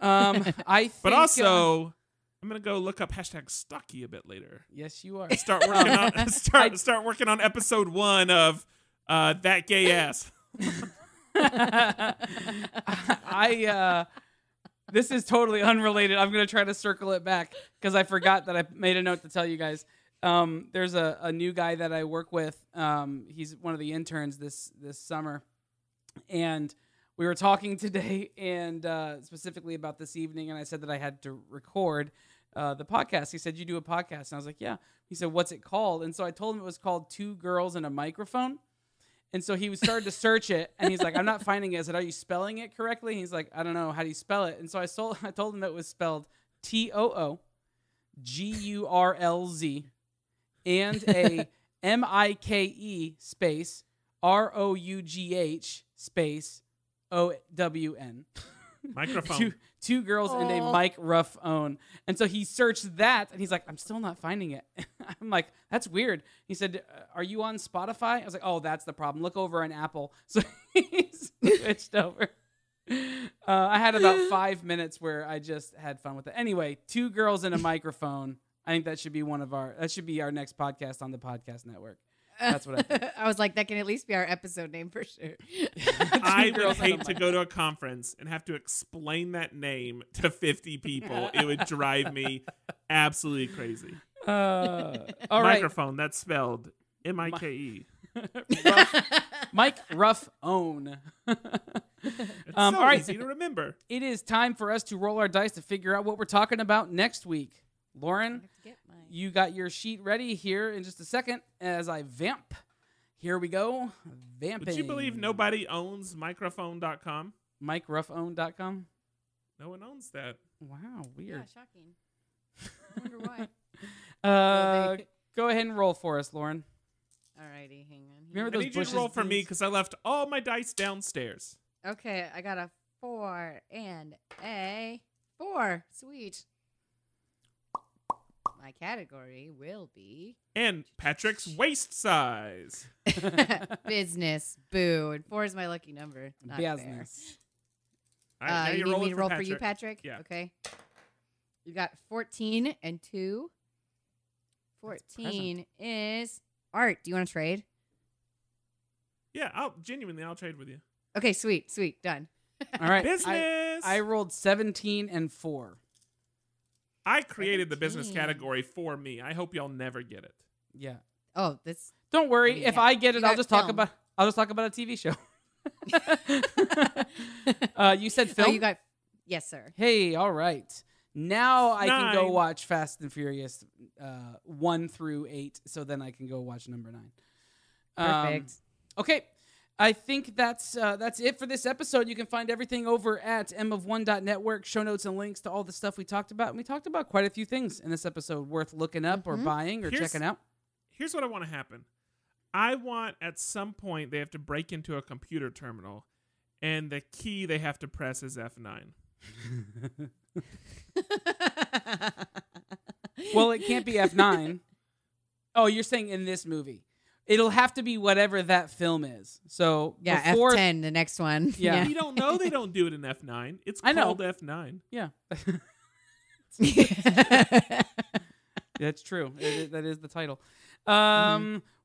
I think, But also, I'm gonna go look up hashtag Stocky a bit later. yes, you are. Start working on start working on episode 1 of that gay ass. This is totally unrelated. I'm gonna try to circle it back because I forgot that I made a note to tell you guys. There's a new guy that I work with. He's one of the interns this summer, and we were talking today and specifically about this evening, and I said that I had to record the podcast. He said, "You do a podcast?" And I was like, "Yeah." He said, "What's it called?" And so I told him it was called Two Girls and a Microphone. And so he started to search it, and he's like, "I'm not finding it." I said, "Are you spelling it correctly?" And he's like, "I don't know. How do you spell it?" And so I told him it was spelled TOOGURLZ and a MIKE space ROUGH space OWN. Microphone. Two girls and a microphone. And so he searched that, and he's like, I'm still not finding it. I'm like, that's weird. He said, are you on Spotify? I was like, oh, that's the problem. Look over on Apple. So he switched over. I had about 5 minutes where I just had fun with it. Anyway, two girls and a microphone. I think that should be that should be our next podcast on the podcast network. That's what I think. I was like, that can at least be our episode name for sure. I would hate to go to a conference and have to explain that name to 50 people. It would drive me absolutely crazy. All right. Microphone, that's spelled MIKE. Mike Ruff Own. It's All right. easy to remember. It is time for us to roll our dice to figure out what we're talking about next week. Lauren, you got your sheet ready here in just a second as I vamp. Here we go. Vamping. Would you believe nobody owns microphone.com? MikeRuffOwn.com? No one owns that. Wow, weird. Yeah, shocking. I wonder why. Go ahead and roll for us, Lauren. Alrighty, hang on. Remember I those need you bushes to roll for me dudes? because I left all my dice downstairs. Okay, I got a 4 and a 4. Sweet. My category will be And Patrick's waist size. business. Boo. And 4 is my lucky number. Not fair. Business. All right, now You you're need rolling me to roll for Patrick. you, Patrick? Yeah. Okay. You got 14 and 2. 14 is Art. Do you want to trade? Yeah, I'll trade with you. Okay, sweet. Done. All right. Business. I rolled 17 and 4. I created the business 17. category for me. I hope y'all never get it. Yeah. Oh, this. Don't worry. Yeah. If I get You it, I'll got just talk film. about a TV show. You said Oh, film? you got. Yes, sir. Hey, all right. Now I can go 9. watch Fast and Furious 1 through 8, so then I can go watch number 9. Perfect. Okay. I think that's it for this episode. You can find everything over at mof1.network, show notes and links to all the stuff we talked about. And we talked about quite a few things in this episode worth looking up or buying or checking out. Here's what I want to happen. I want at some point they have to break into a computer terminal, and the key they have to press is F9. Well, it can't be F9. Oh, you're saying in this movie. It'll have to be whatever that film is. So Yeah, before, F10, the next one. Yeah. You don't know they don't do it in F9. It's I know. called F9. Yeah. That's true. That is the title.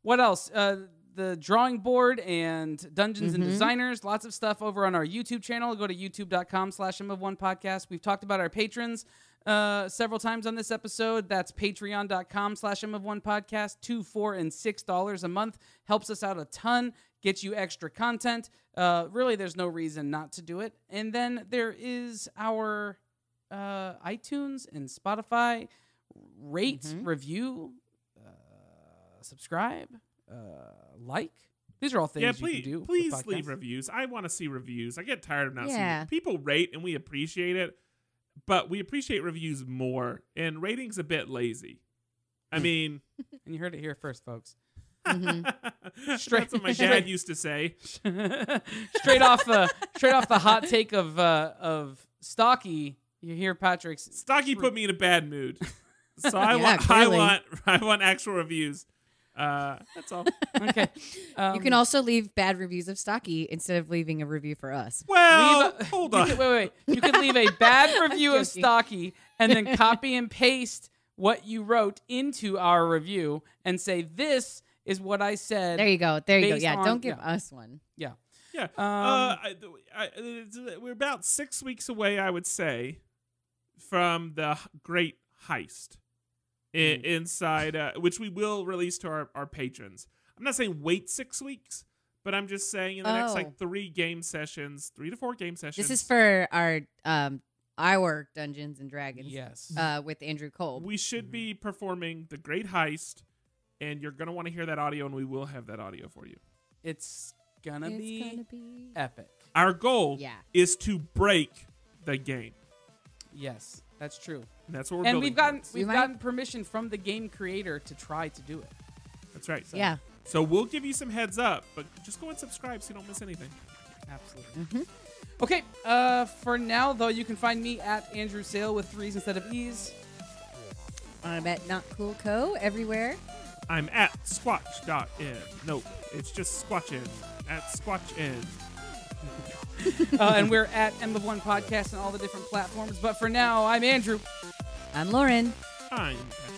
What else? The drawing board and Dungeons and Designers. Lots of stuff over on our YouTube channel. Go to youtube.com/mof1podcast. We've talked about our patrons several times on this episode. That's patreon.com/mof1podcast. $2, $4, and $6 a month. Helps us out a ton. Gets you extra content. Really, there's no reason not to do it. And then there is our iTunes and Spotify. Rate, review, subscribe, like. These are all things Yeah, you can do. with please podcasts. leave reviews. I want to see reviews. I get tired of not Yeah. seeing people rate, and we appreciate it, but we appreciate reviews more, and rating's a bit lazy. I mean... And you heard it here first, folks. That's what my dad used to say. straight off the hot take of Stocky. You hear Patrick's Stocky put me in a bad mood, so I clearly. want actual reviews. That's all. okay. You can also leave bad reviews of Stocky instead of leaving a review for us. Well, hold on. Wait. You can leave a bad review of Joking. Stocky and then copy and paste what you wrote into our review and say this is what I said. There you go. based Yeah, on- don't give yeah. us one. Yeah. Yeah. We're about 6 weeks away, I would say, from the great heist inside, which we will release to our patrons. I'm not saying wait 6 weeks, but I'm just saying in the next 3 to 4 game sessions. This is for our Dungeons and Dragons. Yes. With Andrew Cole. We should be performing the great heist, and you're going to want to hear that audio, and we will have that audio for you. It's gonna be epic. Our goal Yeah. is to break the game. Yes, that's true. And that's what we're And building. we've gotten permission from the game creator to try to do it. That's right. Yeah. So we'll give you some heads up, but just go and subscribe so you don't miss anything. Absolutely. Okay. For now, though, you can find me at Andrew Sale with 3s instead of E's. I'm at Not Cool Co. everywhere. I'm at squatch.in. Nope, it's just squatchin. At squatchin. And we're at M of One Podcast on all the different platforms. But for now, I'm Andrew. I'm Lauren. I'm Patrick.